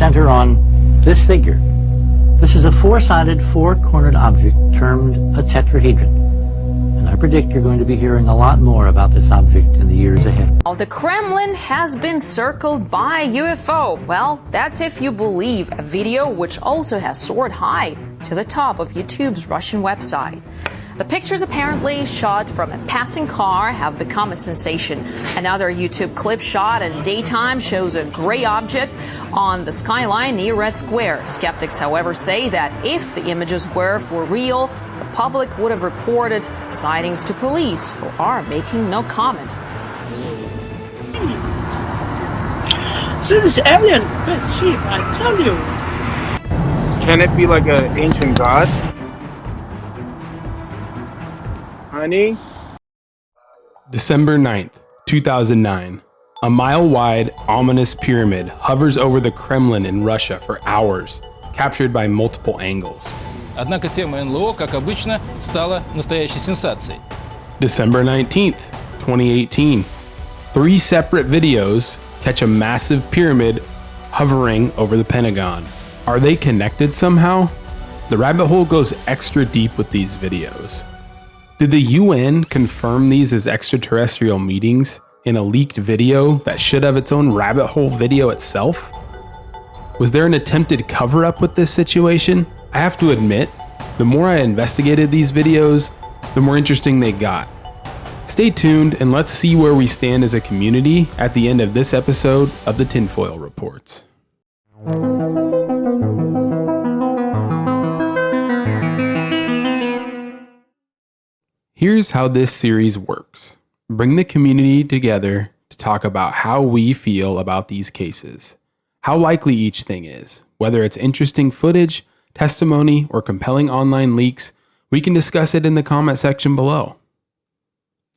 center on this figure. This is a four-sided, four-cornered object termed a tetrahedron. And I predict you're going to be hearing a lot more about this object in the years ahead. The Kremlin has been circled by UFO. Well, that's if you believe a video which also has soared high to the top of YouTube's Russian website. The pictures, apparently shot from a passing car, have become a sensation. Another YouTube clip shot in daytime shows a gray object on the skyline near Red Square. Skeptics, however, say that if the images were for real, the public would have reported sightings to police, who are making no comment. This alien spaceship, I tell you. Can it be like an ancient god? Honey? December 9th, 2009. A mile-wide, ominous pyramid hovers over the Kremlin in Russia for hours, captured by multiple angles. Однако тема НЛО, как обычно, стала настоящей сенсацией. December 19th, 2018. 3 separate videos catch a massive pyramid hovering over the Pentagon. Are they connected somehow? The rabbit hole goes extra deep with these videos. Did the UN confirm these as extraterrestrial meetings in a leaked video that should have its own rabbit hole video itself? Was there an attempted cover-up with this situation? I have to admit, the more I investigated these videos, the more interesting they got. Stay tuned and let's see where we stand as a community at the end of this episode of the Tinfoil Reports. Here's how this series works. Bring the community together to talk about how we feel about these cases, how likely each thing is, whether it's interesting footage, testimony, or compelling online leaks. We can discuss it in the comment section below.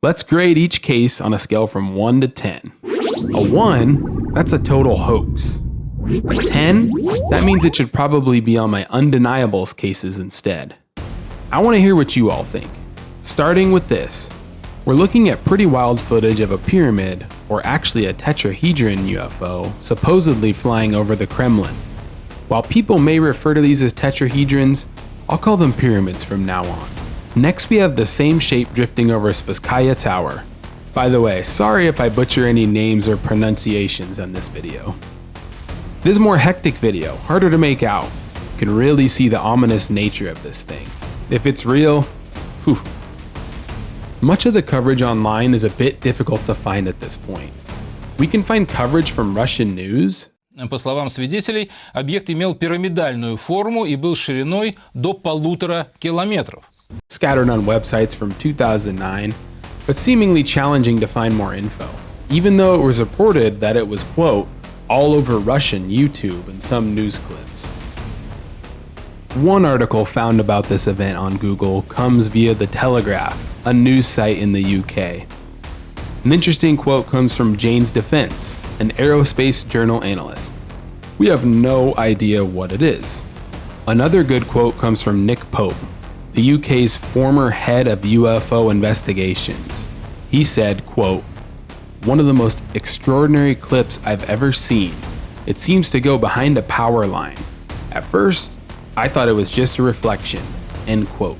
Let's grade each case on a scale from 1 to 10. A 1, that's a total hoax. A 10, that means it should probably be on my undeniables cases instead. I want to hear what you all think. Starting with this, we're looking at pretty wild footage of a pyramid, or actually a tetrahedron UFO, supposedly flying over the Kremlin. While people may refer to these as tetrahedrons, I'll call them pyramids from now on. Next we have the same shape drifting over Spasskaya Tower. By the way, sorry if I butcher any names or pronunciations on this video. This is a more hectic video, harder to make out. You can really see the ominous nature of this thing. If it's real, whew. Much of the coverage online is a bit difficult to find at this point. We can find coverage from Russian news. По словам свидетелей, объект имел пирамидальную форму и был шириной до 1,5 километров. Scattered on websites from 2009, but seemingly challenging to find more info, even though it was reported that it was, quote, all over Russian YouTube and some news clips. One article found about this event on Google comes via The Telegraph, a news site in the UK. An interesting quote comes from Jane's Defense, an aerospace journal analyst. We have no idea what it is. Another good quote comes from Nick Pope, the UK's former head of UFO investigations. He said, quote, one of the most extraordinary clips I've ever seen. It seems to go behind a power line. At first, I thought it was just a reflection, end quote.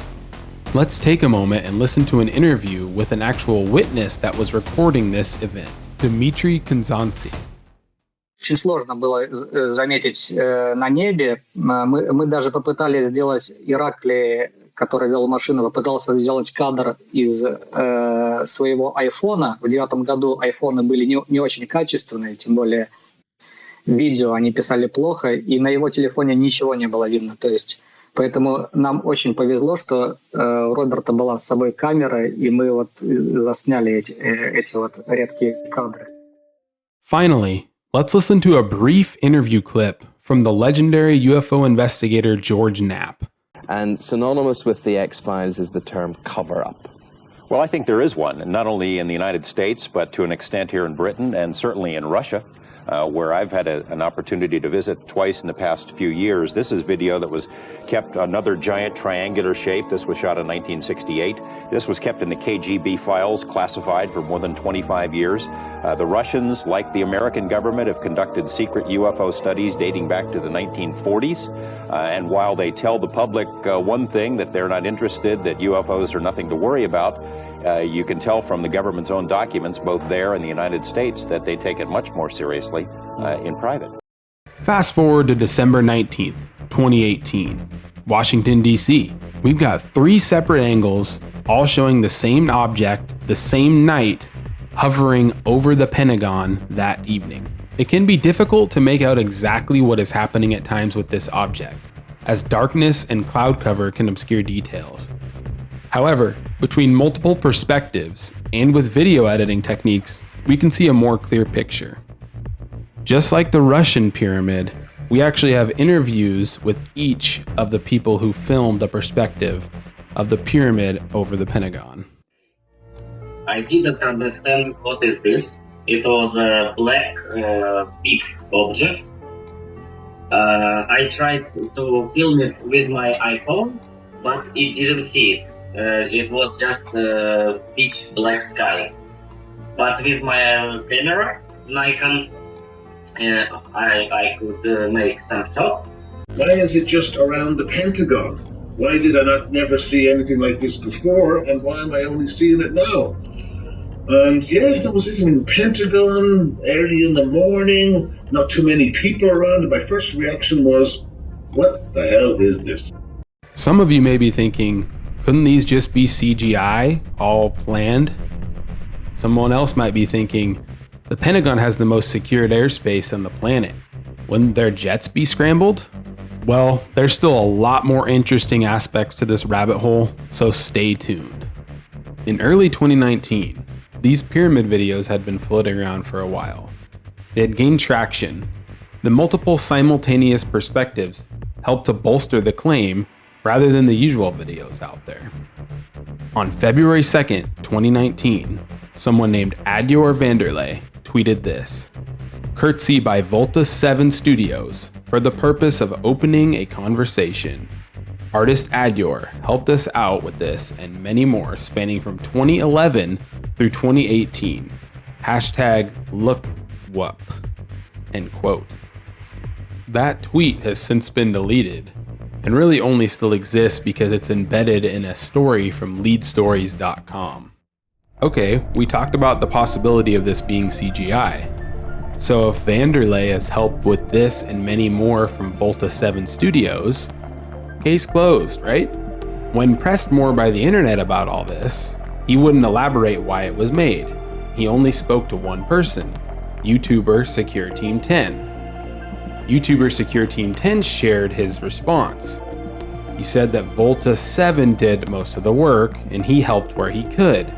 Let's take a moment and listen to an interview with an actual witness that was recording this event, Dmitry Konstanty. Очень сложно было заметить на небе. Мы даже попытались сделать Ираклий, который вел машину, попытался сделать кадр из своего айфона. В 2009 году айфоны были не очень качественные, тем более видео они писали плохо, и на его телефоне ничего не было видно. То есть, поэтому нам очень повезло, что у Роберта была с собой камера, и мы вот засняли эти вот редкие кадры. Finally, let's listen to a brief interview clip from the legendary UFO investigator George Knapp. And synonymous with the X-Files is the term cover-up. Well, I think there is one, not only in the United States, but to an extent here in Britain and certainly in Russia. where I've had an opportunity to visit twice in the past few years. This is video that was kept, another giant triangular shape. This was shot in 1968. This was kept in the KGB files, classified for more than 25 years. The Russians, like the American government, have conducted secret UFO studies dating back to the 1940s. And while they tell the public one thing, that they're not interested, that UFOs are nothing to worry about, you can tell from the government's own documents, both there and the United States, that they take it much more seriously in private. Fast forward to December 19th, 2018, Washington, D.C. We've got 3 separate angles, all showing the same object, the same night, hovering over the Pentagon that evening. It can be difficult to make out exactly what is happening at times with this object, as darkness and cloud cover can obscure details. However, between multiple perspectives and with video editing techniques, we can see a more clear picture. Just like the Russian pyramid, we actually have interviews with each of the people who filmed the perspective of the pyramid over the Pentagon. I didn't understand what is this. It was a black big object. I tried to film it with my iPhone, but it didn't see it. It was just pitch black skies. But with my camera, Nikon, I could make some shots. Why is it just around the Pentagon? Why did I never see anything like this before, and why am I only seeing it now? And yeah, there was this in Pentagon, early in the morning, not too many people around, and my first reaction was, what the hell is this? Some of you may be thinking, couldn't these just be CGI, all planned? Someone else might be thinking, the Pentagon has the most secured airspace on the planet. Wouldn't their jets be scrambled? Well, there's still a lot more interesting aspects to this rabbit hole, so stay tuned. In early 2019, these pyramid videos had been floating around for a while. They had gained traction. The multiple simultaneous perspectives helped to bolster the claim rather than the usual videos out there. On February 2nd, 2019, someone named Adyor Vanderlei tweeted this: "Curtsy by Volta 7 Studios for the purpose of opening a conversation. Artist Adyor helped us out with this and many more spanning from 2011 through 2018. Hashtag #LookWup." End quote. That tweet has since been deleted and really only still exists because it's embedded in a story from leadstories.com. Okay, we talked about the possibility of this being CGI. So if Vanderlei has helped with this and many more from Volta 7 Studios, case closed, right? When pressed more by the internet about all this, he wouldn't elaborate why it was made. He only spoke to one person, YouTuber Secure Team 10. YouTuber Secure Team 10 shared his response. He said that Volta 7 did most of the work and he helped where he could.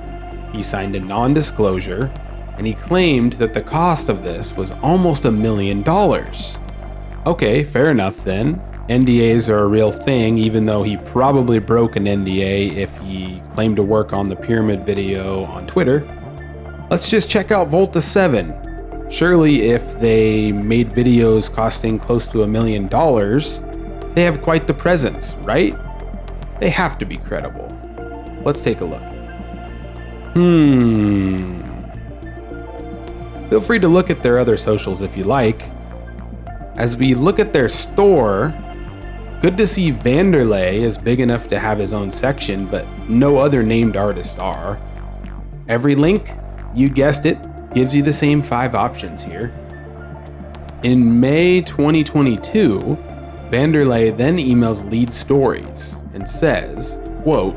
He signed a non-disclosure and he claimed that the cost of this was almost $1 million. Okay, fair enough then. NDAs are a real thing, even though he probably broke an NDA if he claimed to work on the pyramid video on Twitter. Let's just check out Volta 7. Surely if they made videos costing close to $1 million, they have quite the presence, right? They have to be credible. Let's take a look. Feel free to look at their other socials if you like. As we look at their store, good to see Vanderlei is big enough to have his own section, but no other named artists are. Every link, you guessed it, gives you the same 5 options here. In May 2022, Vanderlei then emails Lead Stories and says, quote,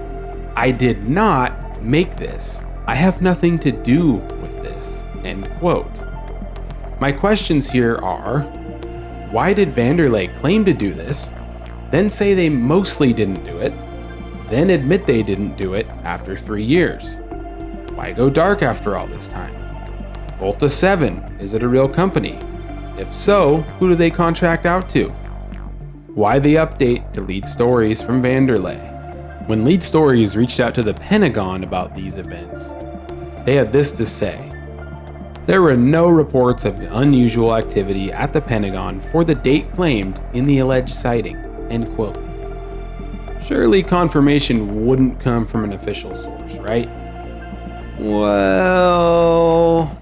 "I did not make this. I have nothing to do with this." End quote. My questions here are, why did Vanderlei claim to do this, then say they mostly didn't do it, then admit they didn't do it after 3 years? Why go dark after all this time? Volta 7, is it a real company? If so, who do they contract out to? Why the update to Lead Stories from Vanderlei? When Lead Stories reached out to the Pentagon about these events, they had this to say: There were no reports of unusual activity at the Pentagon for the date claimed in the alleged sighting, end quote. Surely confirmation wouldn't come from an official source, right? Well...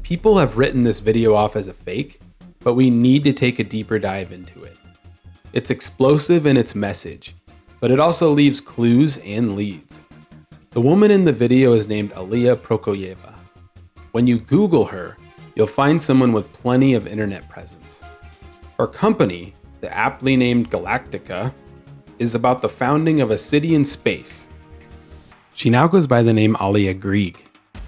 People have written this video off as a fake, but we need to take a deeper dive into it. It's explosive in its message, but it also leaves clues and leads. The woman in the video is named Aliyah Prokoyeva. When you Google her, you'll find someone with plenty of internet presence. Her company, the aptly named Galactica, is about the founding of a city in space. She now goes by the name Aliyah Grieg.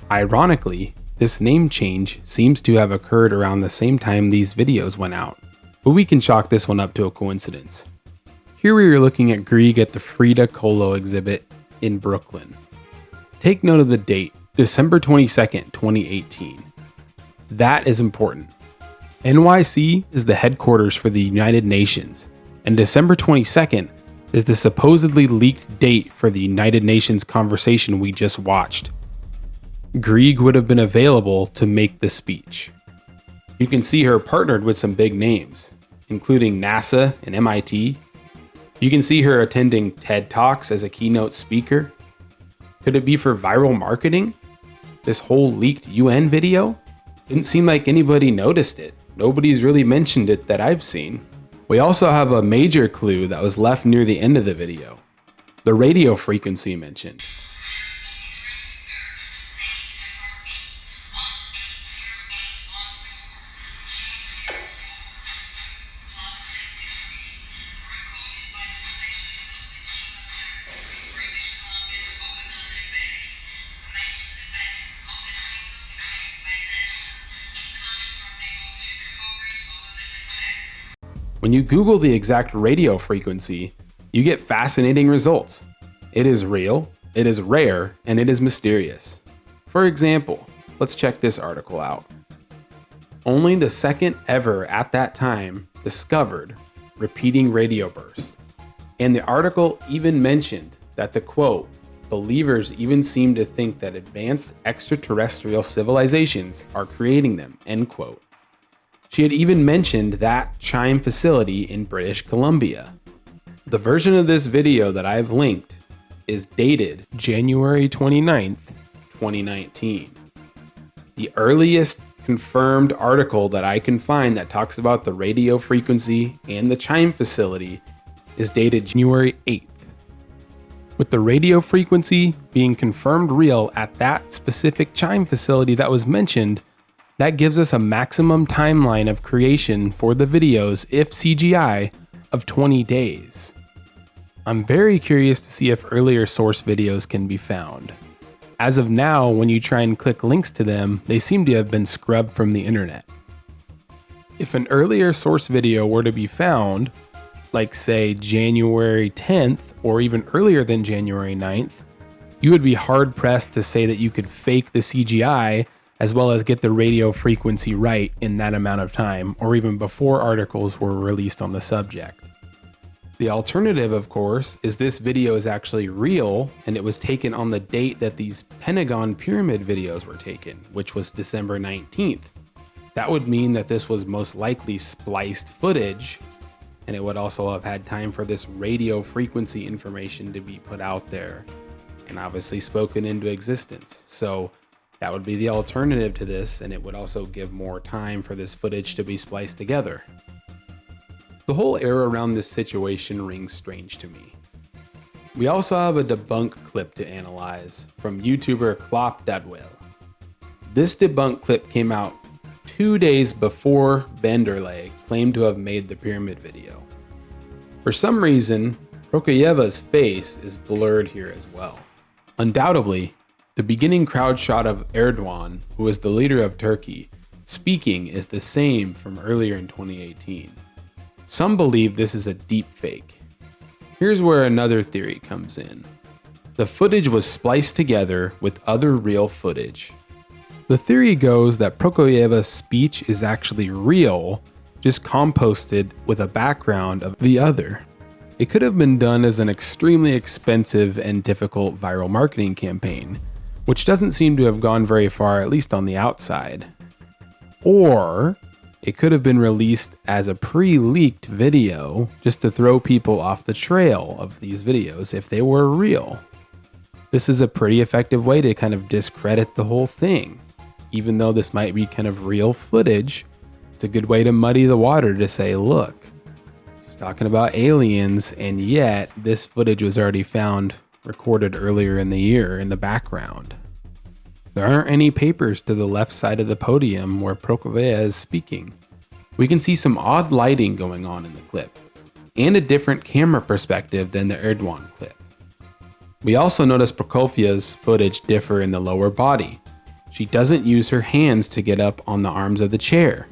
Ironically, this name change seems to have occurred around the same time these videos went out, but we can chalk this one up to a coincidence. Here we are looking at Grieg at the Frida Kahlo exhibit in Brooklyn. Take note of the date, December 22nd, 2018. That is important. NYC is the headquarters for the United Nations, and December 22nd is the supposedly leaked date for the United Nations conversation we just watched. Grieg would have been available to make the speech. You can see her partnered with some big names, including NASA and MIT. You can see her attending TED Talks as a keynote speaker. Could it be for viral marketing? This whole leaked UN video? Didn't seem like anybody noticed it. Nobody's really mentioned it that I've seen. We also have a major clue that was left near the end of the video. The radio frequency mentioned. When you Google the exact radio frequency, you get fascinating results. It is real, it is rare, and it is mysterious. For example, let's check this article out. Only the second ever at that time discovered repeating radio bursts. And the article even mentioned that the quote, Believers even seem to think that advanced extraterrestrial civilizations are creating them, end quote. She had even mentioned that chime facility in British Columbia. The version of this video that I've linked is dated January 29th, 2019. The earliest confirmed article that I can find that talks about the radio frequency and the chime facility is dated January 8th. With the radio frequency being confirmed real at that specific chime facility that was mentioned, that gives us a maximum timeline of creation for the videos, if CGI, of 20 days. I'm very curious to see if earlier source videos can be found. As of now, when you try and click links to them, they seem to have been scrubbed from the internet. If an earlier source video were to be found, like say January 10th or even earlier than January 9th, you would be hard pressed to say that you could fake the CGI as well as get the radio frequency right in that amount of time, or even before articles were released on the subject. The alternative, of course, is this video is actually real and it was taken on the date that these Pentagon Pyramid videos were taken, which was December 19th. That would mean that this was most likely spliced footage, and it would also have had time for this radio frequency information to be put out there and obviously spoken into existence. So that would be the alternative to this, and it would also give more time for this footage to be spliced together. The whole air around this situation rings strange to me. We also have a debunk clip to analyze from YouTuber Klopdatwel. This debunk clip came out 2 days before Vanderlei claimed to have made the pyramid video. For some reason, Prokojeva's face is blurred here as well. Undoubtedly, the beginning crowd shot of Erdogan, who is the leader of Turkey, speaking is the same from earlier in 2018. Some believe this is a deep fake. Here's where another theory comes in. The footage was spliced together with other real footage. The theory goes that Prokojeva's speech is actually real, just composted with a background of the other. It could have been done as an extremely expensive and difficult viral marketing campaign, which doesn't seem to have gone very far, at least on the outside. Or it could have been released as a pre-leaked video just to throw people off the trail of these videos if they were real. This is a pretty effective way to kind of discredit the whole thing. Even though this might be kind of real footage, it's a good way to muddy the water to say, look, she's talking about aliens, and yet this footage was already found recorded earlier in the year in the background. There aren't any papers to the left side of the podium where Prokofiev is speaking. We can see some odd lighting going on in the clip, and a different camera perspective than the Erdogan clip. We also notice Prokofiev's footage differ in the lower body. She doesn't use her hands to get up on the arms of the chair,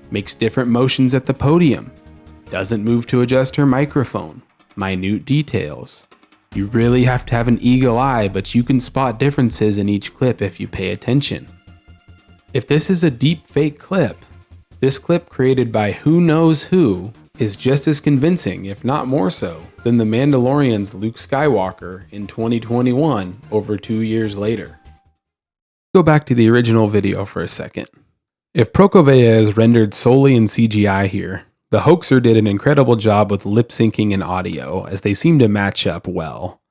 makes different motions at the podium, doesn't move to adjust her microphone, minute details. You really have to have an eagle eye, but you can spot differences in each clip if you pay attention. If this is a deep fake clip, this clip created by who knows who is just as convincing, if not more so, than The Mandalorian's Luke Skywalker in 2021 over 2 years later. Go back to the original video for a second. If Prokofiev is rendered solely in CGI here, the hoaxer did an incredible job with lip syncing and audio, as they seem to match up well.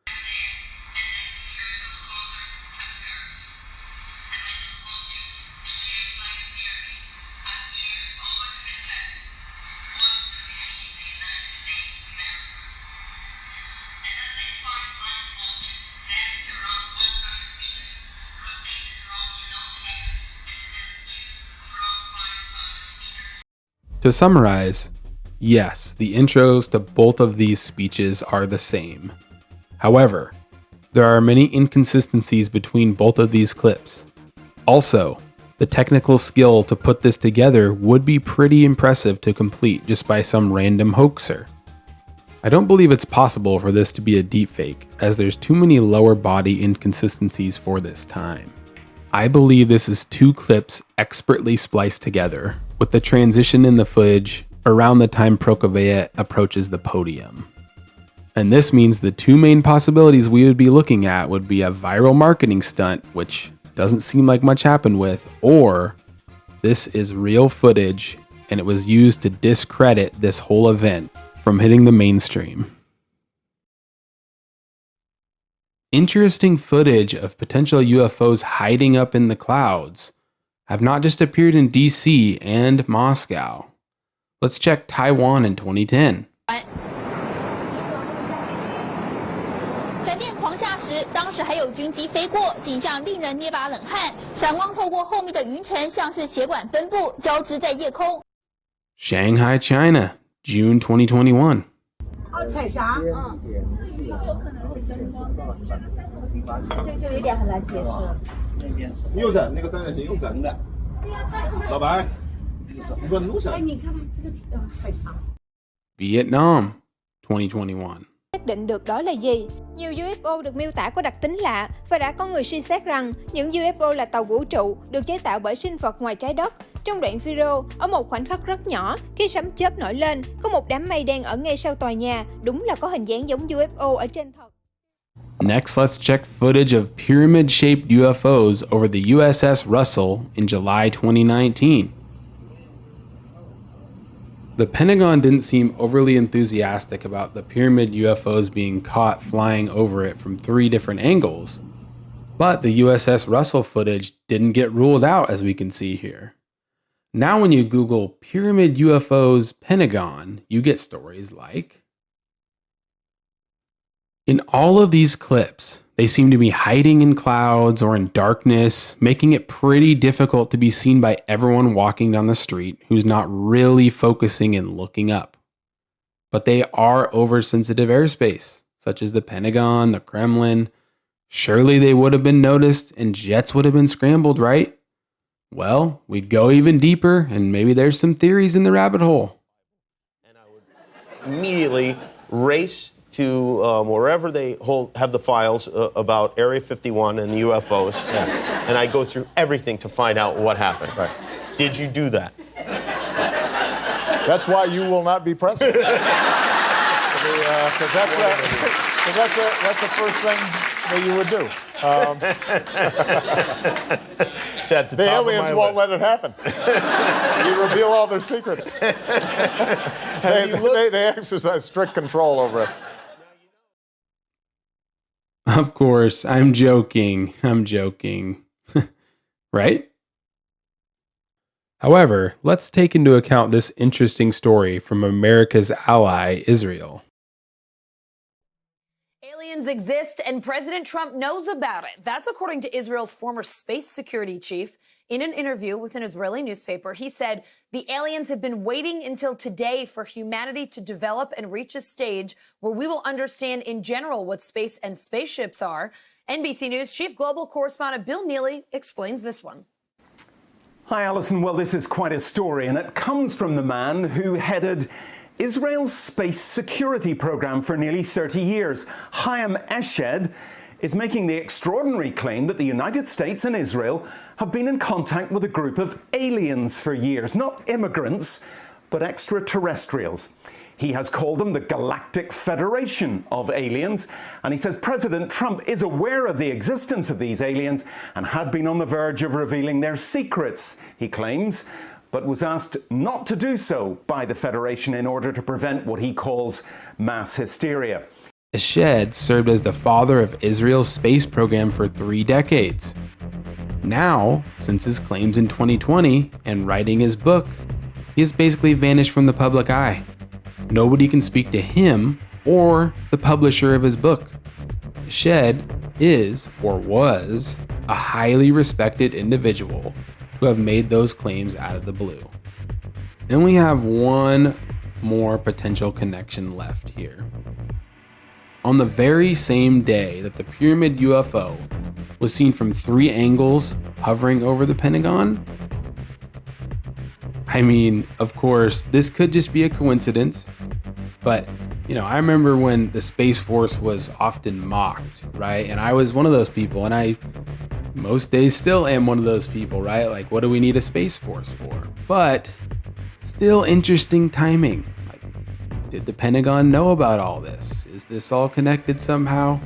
To summarize, yes, the intros to both of these speeches are the same. However, there are many inconsistencies between both of these clips. Also, the technical skill to put this together would be pretty impressive to complete just by some random hoaxer. I don't believe it's possible for this to be a deepfake, as there's too many lower body inconsistencies for this time. I believe this is two clips expertly spliced together, with the transition in the footage around the time Prokofiev approaches the podium. And this means the two main possibilities we would be looking at would be a viral marketing stunt, which doesn't seem like much happened with, or this is real footage and it was used to discredit this whole event from hitting the mainstream. Interesting footage of potential UFOs hiding up in the clouds have not just appeared in DC and Moscow. Let's check Taiwan in 2010. 闪电狂下时，当时还有军机飞过，景象令人捏把冷汗。闪光透过后面的云层，像是血管分布，交织在夜空。 Shanghai, China, June 2021. 彩霞，有可能是灯光，就有点很难解释。右转那个3角形右转的，老白，问路上。哎，你看看这个彩霞。Vietnam, 2021. Xác định được đó là gì. Nhiều UFO được miêu tả có đặc tính lạ và đã có người suy xét rằng những UFO là tàu vũ trụ được chế tạo bởi sinh vật ngoài trái đất. Trong đoạn video, ở một khoảnh khắc rất nhỏ, khi sấm chớp nổi lên, có một đám mây đen ở ngay sau tòa nhà, đúng là có hình dáng giống UFO ở trên thật. Next, let's check footage of pyramid-shaped UFOs over the USS Russell in July 2019. The Pentagon didn't seem overly enthusiastic about the pyramid UFOs being caught flying over it from 3 different angles, but the USS Russell footage didn't get ruled out, as we can see here. Now when you Google pyramid UFOs Pentagon, you get stories like, in all of these clips, they seem to be hiding in clouds or in darkness, making it pretty difficult to be seen by everyone walking down the street who's not really focusing and looking up. But they are oversensitive airspace, such as the Pentagon, the Kremlin. Surely they would have been noticed and jets would have been scrambled, right? Well, we'd go even deeper and maybe there's some theories in the rabbit hole. And I would immediately race to wherever they have the files about Area 51 and the UFOs, and I go through everything to find out what happened. Right. Did you do that? That's why you will not be president. Because that's the first thing that you would do. The aliens won't let it happen. You reveal all their secrets. They exercise strict control over us. Of course, I'm joking. Right? However, let's take into account this interesting story from America's ally, Israel. Aliens exist and President Trump knows about it. That's according to Israel's former space security chief. In an interview with an Israeli newspaper, he said the aliens have been waiting until today for humanity to develop and reach a stage where we will understand in general what space and spaceships are. NBC News chief global correspondent Bill Neely explains this one. Hi, Alison. Well, this is quite a story, and it comes from the man who headed Israel's space security program for nearly 30 years. Chaim Eshed is making the extraordinary claim that the United States and Israel have been in contact with a group of aliens for years. Not immigrants, but extraterrestrials. He has called them the Galactic Federation of Aliens, and he says President Trump is aware of the existence of these aliens and had been on the verge of revealing their secrets, he claims, but was asked not to do so by the Federation in order to prevent what he calls mass hysteria. Eshed served as the father of Israel's space program for 3 decades. Now, since his claims in 2020 and writing his book, he has basically vanished from the public eye. Nobody can speak to him or the publisher of his book. Eshed is, or was, a highly respected individual who have made those claims out of the blue. And we have one more potential connection left here. On the very same day that the Pyramid UFO was seen from 3 angles hovering over the Pentagon, I mean, of course, this could just be a coincidence, but, I remember when the Space Force was often mocked, right? And I was one of those people, and I most days still am one of those people, right? Like, what do we need a Space Force for? But still interesting timing. Like, Did the Pentagon know about all this? Is this all connected somehow?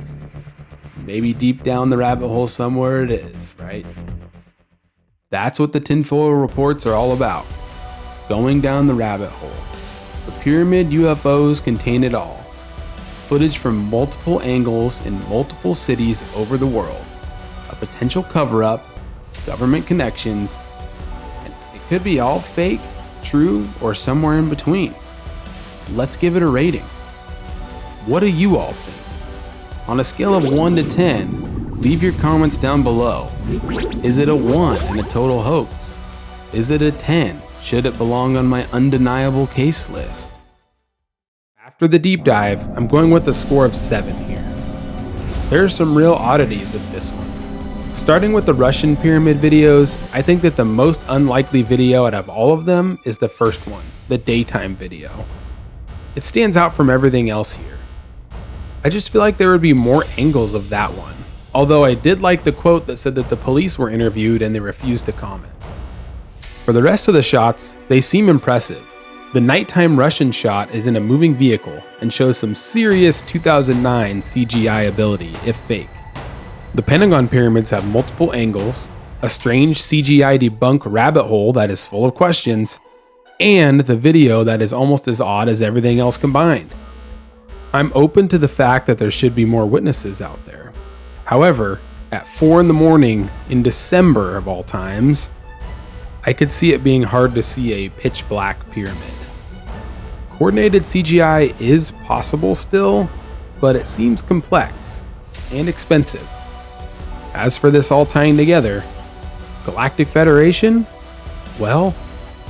Maybe deep down the rabbit hole somewhere it is, right? That's what the tinfoil reports are all about. Going down the rabbit hole. The pyramid UFOs contain it all. Footage from multiple angles in multiple cities over the world. A potential cover-up, government connections, and it could be all fake, true, or somewhere in between. Let's give it a rating. What do you all think? On a scale of 1 to 10, leave your comments down below. Is it a 1 and a total hoax? Is it a 10? Should it belong on my undeniable case list? After the deep dive, I'm going with a score of 7 here. There are some real oddities with this one. Starting with the Russian pyramid videos, I think that the most unlikely video out of all of them is the first one, the daytime video. It stands out from everything else here. I just feel like there would be more angles of that one, although I did like the quote that said that the police were interviewed and they refused to comment. For the rest of the shots, they seem impressive. The nighttime Russian shot is in a moving vehicle and shows some serious 2009 CGI ability, if fake. The Pentagon pyramids have multiple angles, a strange CGI debunk rabbit hole that is full of questions, and the video that is almost as odd as everything else combined. I'm open to the fact that there should be more witnesses out there. However, at 4 in the morning in December of all times, I could see it being hard to see a pitch black pyramid. Coordinated CGI is possible still, but it seems complex and expensive. As for this all tying together, Galactic Federation? Well,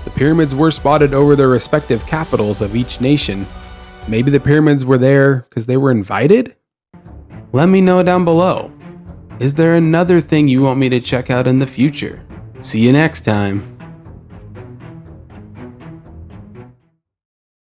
the pyramids were spotted over their respective capitals of each nation. Maybe the pyramids were there because they were invited? Let me know down below. Is there another thing you want me to check out in the future? See you next time.